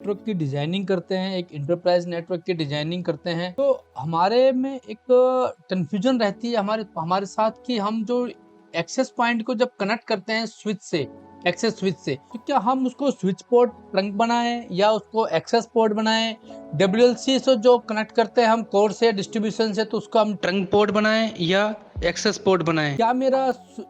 Network की designing करते हैं, एक इंटरप्राइज नेटवर्क की डिजाइनिंग करते हैं, तो हमारे में एक कंफ्यूजन रहती है हमारे हमारे साथ कि हम जो एक्सेस पॉइंट को जब कनेक्ट करते हैं स्विच से, एक्सेस स्विच से, तो क्या हम उसको स्विच पोर्ट ट्रंक बनाएं या उसको एक्सेस पोर्ट बनाएं। डब्ल्यूएलसी से जो कनेक्ट करते हैं हम कोर से, डिस्ट्रीब्यूशन से, तो उसको हम ट्रंक पोर्ट बनाएं या एक्सेस पोर्ट बनाएं। क्या मेरा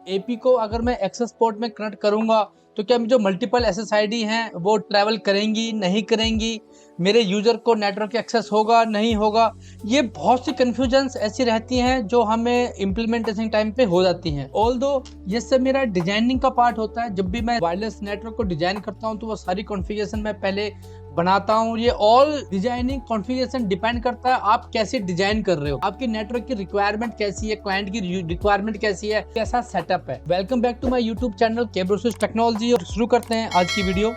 एपी को अगर मैं एक्सेस पोर्ट में कनेक्ट करूंगा तो क्या जो मल्टीपल एसएसआईडी हैं वो ट्रैवल करेंगी, नहीं करेंगी, मेरे यूजर को नेटवर्क एक्सेस होगा, नहीं होगा। ये बहुत सी कंफ्यूजन्स ऐसी रहती हैं जो हमें इम्प्लीमेंटेशन टाइम पे हो जाती हैं। ऑल्दो ये सब मेरा डिजाइनिंग का पार्ट होता है। जब भी मैं वायरलेस नेटवर्क को डिजाइन करता हूँ तो वो सारी कॉन्फ़िगरेशन मैं पहले बनाता हूँ। ये ऑल डिजाइनिंग कॉन्फ़िगरेशन डिपेंड करता है आप कैसे डिजाइन कर रहे हो, आपकी नेटवर्क की रिक्वायरमेंट कैसी है, क्लाइंट की रिक्वायरमेंट कैसी है, कैसा सेटअप है। Welcome back to my YouTube channel केब्रोसिस टेक्नोलॉजी और शुरू करते हैं आज की वीडियो।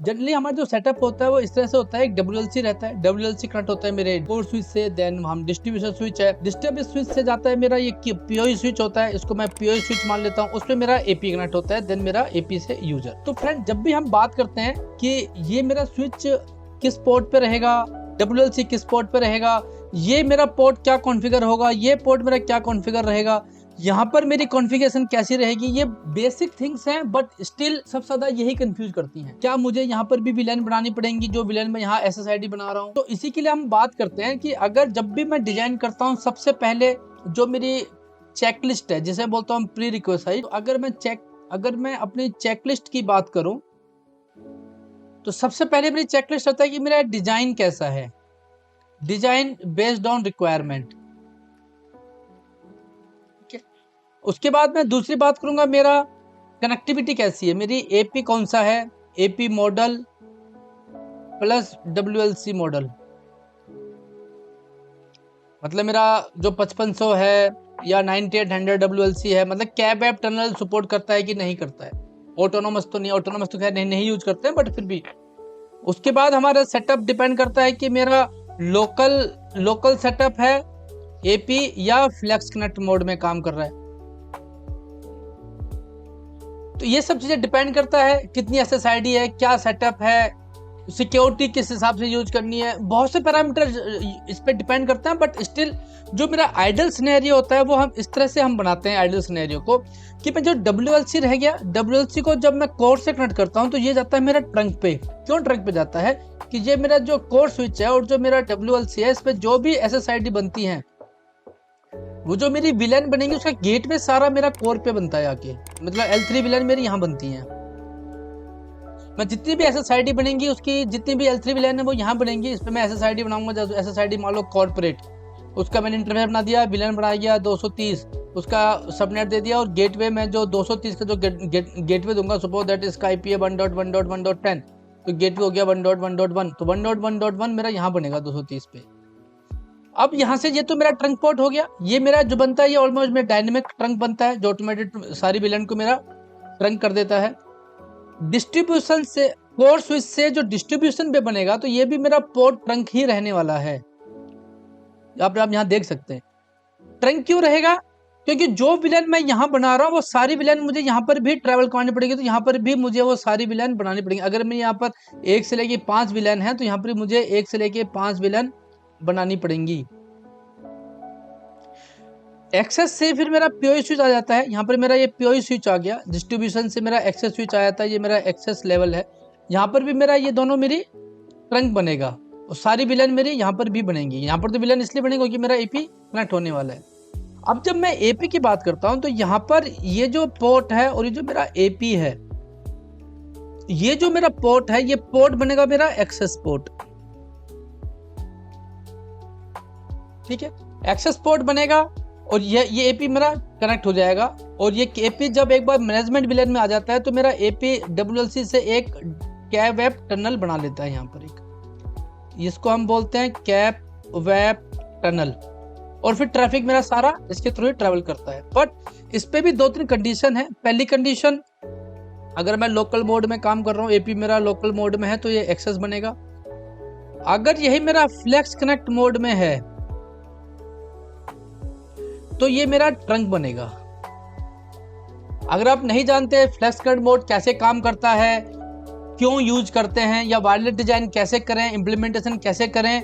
जनरली हमारा जो सेटअप होता है वो इस तरह से होता है। एक डब्ल्यूएलसी रहता है, डब्ल्यूएलसी कनेक्ट होता है मेरे कोर स्विच से, देन हम डिस्ट्रीब्यूशन स्विच है, डिस्ट्रीब्यूशन स्विच से जाता है मेरा ये पीओई स्विच होता है, इसको मैं पीओई स्विच मान लेता हूँ, उसमें मेरा एपी कनेक्ट होता है, देन मेरा एपी से यूजर। तो फ्रेंड जब भी हम बात करते हैं कि ये मेरा स्विच किस पोर्ट पे रहेगा, डब्ल्यूएलसी किस पोर्ट पे रहेगा, ये मेरा पोर्ट क्या कॉन्फ़िगर होगा, ये पोर्ट मेरा क्या कॉन्फ़िगर रहेगा, यहाँ पर मेरी कॉन्फ़िगरेशन कैसी रहेगी, ये बेसिक थिंग्स हैं, बट स्टिल सबसे ज्यादा यही कंफ्यूज करती हैं। क्या मुझे यहाँ पर भी विलेन बनानी पड़ेंगी जो विलेन में यहाँ एसएसआईडी बना रहा हूँ। तो इसी के लिए हम बात करते हैं कि अगर जब भी मैं डिजाइन करता हूँ, सबसे पहले जो मेरी चेकलिस्ट है जिसे बोलता हूँ प्री रिक्वेस्ट, तो अगर मैं अपनी चेकलिस्ट की बात करूं तो सबसे पहले मेरी चेकलिस्ट होता है कि मेरा डिजाइन कैसा है, डिजाइन बेस्ड ऑन रिक्वायरमेंट। उसके बाद मैं दूसरी बात करूंगा मेरा कनेक्टिविटी कैसी है, मेरी एपी कौन सा है, एपी मॉडल प्लस डब्ल्यूएलसी मॉडल। मतलब मेरा जो 5500 है या 9800 डब्ल्यूएलसी है, मतलब कैब ऐप टनल सपोर्ट करता है कि नहीं करता है। ऑटोनोमस तो नहीं, ऑटोनोमस तो खैर नहीं यूज करते हैं, बट फिर भी। उसके बाद हमारा सेटअप डिपेंड करता है कि मेरा लोकल सेटअप है एपी या फ्लेक्स कनेक्ट मोड में काम कर रहा है। तो ये सब चीजें डिपेंड करता है कितनी एसएसआईडी है, क्या सेटअप है, सिक्योरिटी किस हिसाब से यूज करनी है, बहुत से पैरामीटर इस पे डिपेंड करते हैं। बट स्टिल जो मेरा आइडल सिनेरियो होता है वो हम इस तरह से हम बनाते हैं आइडल सिनेरियो को कि मैं जो डब्ल्यूएलसी रह गया, डब्ल्यूएलसी को जब मैं कोर से कनेक्ट करता हूं तो ये जाता है मेरा ट्रंक पे। क्यों ट्रंक पे जाता है कि ये मेरा जो कोर स्विच है और जो मेरा डब्ल्यूएलसी है, इस पे जो भी एसएसआईडी बनती है, वो जो मेरी विलेन बनेगी उसका गेट में सारा मेरा कोर पे बनता है आके। मतलब L3 विलेन मेरी यहाँ बनती है। मैं जितनी भी एसएसआईडी बनेंगी उसकी जितनी भी L3 विलेन है वो यहाँ बनेंगी। इस पे मैं एसएसआईडी बनाऊंगा, एसएसआईडी मान लो कॉर्पोरेट, उसका मैंने इंटरफेस बना दिया, विलेन बना दिया 230, उसका सबनेट दे दिया, और गेटवे में जो 230 का जो गेटवे दूंगा, सपोज दैट इसका IP है 1.1.1.10, तो गेटवे हो गया 1.1.1, तो 1.1.1 मेरा यहाँ बनेगा 230 पे। अब यहाँ से ये तो मेरा ट्रंक पोर्ट हो गया। ये मेरा जो बनता है ये ऑलमोस्ट मेरा डायनेमिक ट्रंक बनता है जो ऑटोमेटेड सारी विलेन को मेरा ट्रंक कर देता है। डिस्ट्रीब्यूशन से, कोर स्विच से जो डिस्ट्रीब्यूशन पे बनेगा तो ये भी मेरा पोर्ट ट्रंक ही रहने वाला है। आप यहाँ देख सकते हैं ट्रंक क्यों रहेगा, क्योंकि जो विलेन मैं यहाँ बना रहा हूँ वो सारी विलेन मुझे यहाँ पर भी ट्रैवल करवानी पड़ेगी, तो यहाँ पर भी मुझे वो सारी विलेन बनानी पड़ेगी। अगर मैं यहाँ पर 1 से लेके 5 विलेन है तो यहाँ पर मुझे 1 से लेके 5 विलेन बनानी पड़ेंगी। एक्सेस से फिर मेरा पीओई स्विच आ जाता है। यहाँ पर मेरा ये पीओई स्विच आ गया, डिस्ट्रीब्यूशन से मेरा एक्सेस स्विच आ जाता है, ये मेरा एक्सेस लेवल है। यहाँ पर भी मेरा ये दोनों मेरी ट्रंक बनेगा और सारी विलेन मेरी यहाँ पर भी बनेंगी। यहाँ पर तो विलेन इसलिए बनेगा क्योंकि मेरा एपी कनेक्ट होने वाला है। अब जब मैं एपी की बात करता हूँ तो यहाँ पर ये जो पोर्ट है और ये जो मेरा एपी है, ये जो मेरा पोर्ट है, ये पोर्ट बनेगा मेरा एक्सेस पोर्ट। ठीक है, एक्सेस पोर्ट बनेगा और ये एपी मेरा कनेक्ट हो जाएगा। और ये एपी जब एक बार मैनेजमेंट विलेन में आ जाता है तो मेरा एपी डब्ल्यूएलसी से एक कैब वेब टनल बना लेता है। यहाँ पर एक इसको हम बोलते हैं कैब वेब टनल, और फिर ट्रैफिक मेरा सारा इसके थ्रू ही ट्रैवल करता है। बट इस पे भी 2-3 कंडीशन है। पहली कंडीशन, अगर मैं लोकल मोड में काम कर रहा हूँ, एपी मेरा लोकल मोड में है तो ये एक्सेस बनेगा। अगर यही मेरा फ्लेक्स कनेक्ट मोड में है तो ये मेरा ट्रंक बनेगा। अगर आप नहीं जानते फ्लेक्स करंट मोड कैसे काम करता है, क्यों यूज करते हैं, या वायरलेस डिजाइन कैसे करें, इम्प्लीमेंटेशन कैसे करें,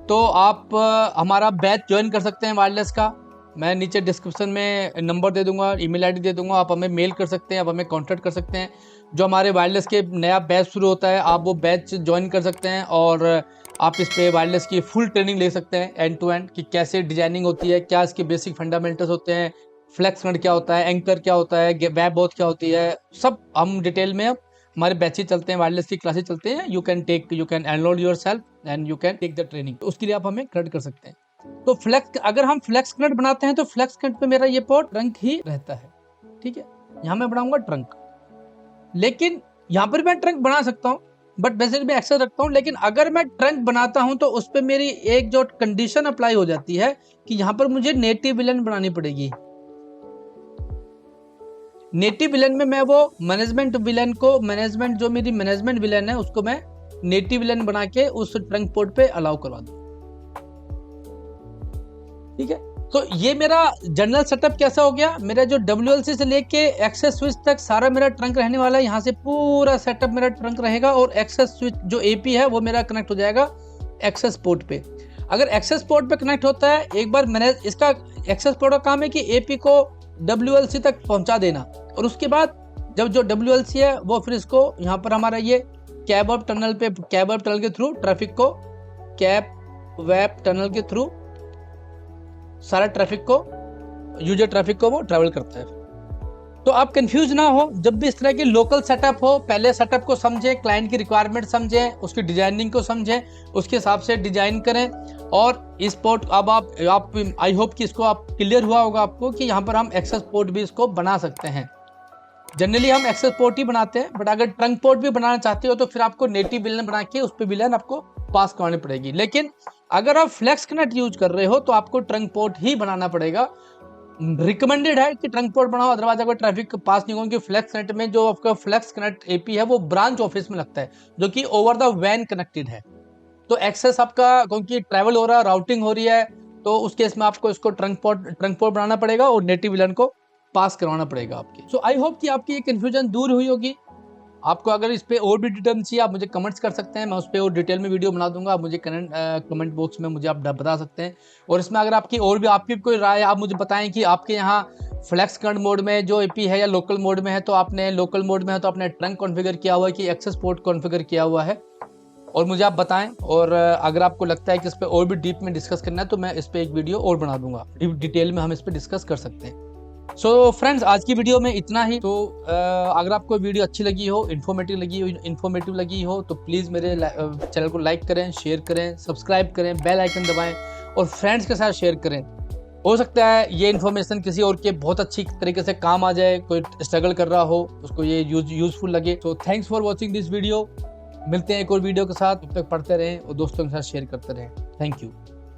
तो आप हमारा बैच ज्वाइन कर सकते हैं वायरलेस का। मैं नीचे डिस्क्रिप्शन में नंबर दे दूंगा, ईमेल आईडी दे दूंगा, आप हमें मेल कर सकते हैं, आप हमें कांटेक्ट कर सकते हैं। जो हमारे वायरलेस के नया बैच शुरू होता है, आप वो बैच ज्वाइन कर सकते हैं और आप इस पे वायरलेस की फुल ट्रेनिंग ले सकते हैं एंड टू एंड, कि कैसे डिजाइनिंग होती है, क्या इसके बेसिक फंडामेंटल्स होते हैं, फ्लेक्स करंट क्या होता है, एंकर क्या होता है, वेब बहुत क्या होती है, सब हम डिटेल में हमारे बैचेज चलते हैं, वायरलेस की क्लासेस चलते हैं। You can enrol yourself and you can take the training. तो उसके लिए आप हमें क्रेडिट कर सकते हैं। तो फ्लेक्स, अगर हम फ्लेक्स करंट बनाते हैं तो फ्लेक्स करंट पे मेरा ये पोर्ट ट्रंक ही रहता है, ठीक है। यहाँ मैं बनाऊंगा ट्रंक, लेकिन यहाँ पर मैं ट्रंक बना सकता हूँ, बट बेसिकली मैं एक्सेस रखता हूँ। लेकिन अगर मैं ट्रंक बनाता हूँ तो उस पर मेरी एक जो कंडीशन अप्लाई हो जाती है कि यहाँ पर मुझे नेटिव विलन बनानी पड़ेगी। नेटिव विलन में मैं वो मैनेजमेंट विलन को, मैनेजमेंट जो मेरी मैनेजमेंट विलन है उसको मैं नेटिव विलन बना के उस ट्रंक पोर्ट पे अलाउ करवा दूं, ठीक है। तो ये मेरा जनरल सेटअप कैसा हो गया। मेरा जो WLC से लेके एक्सेस स्विच तक सारा मेरा ट्रंक रहने वाला है। यहाँ से पूरा सेटअप मेरा ट्रंक रहेगा और एक्सेस स्विच जो AP है वो मेरा कनेक्ट हो जाएगा एक्सेस पोर्ट पे। अगर एक्सेस पोर्ट पे कनेक्ट होता है, एक बार मैंने इसका एक्सेस पोर्ट का काम है कि AP को WLC तक पहुंचा देना, और उसके बाद जब जो WLC है वो फिर इसको यहाँ पर हमारा ये कैब वेब टनल पे, कैब वेब टनल के थ्रू ट्रैफिक को, कैब वेब टनल के थ्रू सारा ट्रैफिक को, यूजर ट्रैफिक को वो ट्रैवल करता है। तो आप कंफ्यूज ना हो, जब भी इस तरह की लोकल सेटअप हो, पहले सेटअप को समझें, क्लाइंट की रिक्वायरमेंट समझें, उसकी डिजाइनिंग को समझें, उसके हिसाब से डिजाइन करें। और इस पोर्ट अब आप आई होप कि इसको आप क्लियर हुआ होगा आपको कि यहाँ पर हम एक्सेस पोर्ट भी इसको बना सकते हैं। जनरली हम एक्सेस पोर्ट ही बनाते हैं, बट अगर ट्रंक पोर्ट भी बनाना चाहते हो तो फिर आपको नेटिव विलन बना के उस पर विलन आपको पास करवानी पड़ेगी। लेकिन अगर आप फ्लेक्स करंट यूज कर रहे हो तो आपको ट्रंक पोर्ट ही बनाना पड़ेगा। रिकमेंडेड है कि ट्रंक पोर्ट बनाओ, अदरवाइज अगर ट्रैफिक पास नहीं होगी। फ्लेक्स करंट में जो आपका फ्लेक्स करंट AP है वो ब्रांच ऑफिस में लगता है, जो कि ओवर द वैन कनेक्टेड है। तो एक्सेस आपका क्योंकि ट्रैवल हो रहा है, राउटिंग हो रही है, तो उस केस में आपको इसको ट्रंक पोर्ट बनाना पड़ेगा और नेटिव विलन को पास करवाना पड़ेगा आपके। सो आई होप कि आपकी ये कंफ्यूजन दूर हुई होगी। आपको अगर इस पे और भी डिटेल चाहिए आप मुझे कमेंट्स कर सकते हैं, मैं उस पर और डिटेल में वीडियो बना दूंगा। आप मुझे कमेंट बॉक्स में मुझे आप बता सकते हैं। और इसमें अगर आपकी कोई राय, आप मुझे बताएं कि आपके यहाँ फ्लेक्स करंट मोड में जो AP है या लोकल मोड में है, तो आपने लोकल मोड में है तो आपने ट्रंक कॉन्फ़िगर किया हुआ है कि एक्सेस पोर्ट कॉन्फ़िगर किया हुआ है, और मुझे आप बताएं। और अगर आपको लगता है कि इस पर और भी डीप में डिस्कस करना है तो मैं इस पर एक वीडियो और बना दूंगा, डिटेल में हम इस पर डिस्कस कर सकते हैं। सो फ्रेंड्स, आज की वीडियो में इतना ही। तो अगर आपको वीडियो अच्छी लगी हो, इन्फॉर्मेटिव लगी हो तो प्लीज़ मेरे चैनल को लाइक करें, शेयर करें, सब्सक्राइब करें, बेल आइकन दबाएं और फ्रेंड्स के साथ शेयर करें। हो सकता है ये इन्फॉर्मेशन किसी और के बहुत अच्छी तरीके से काम आ जाए, कोई स्ट्रगल कर रहा हो उसको ये यूजफुल लगे। तो thanks for watching this video. मिलते हैं एक और वीडियो के साथ, तब तक पढ़ते रहें और दोस्तों के साथ शेयर करते रहें। Thank you.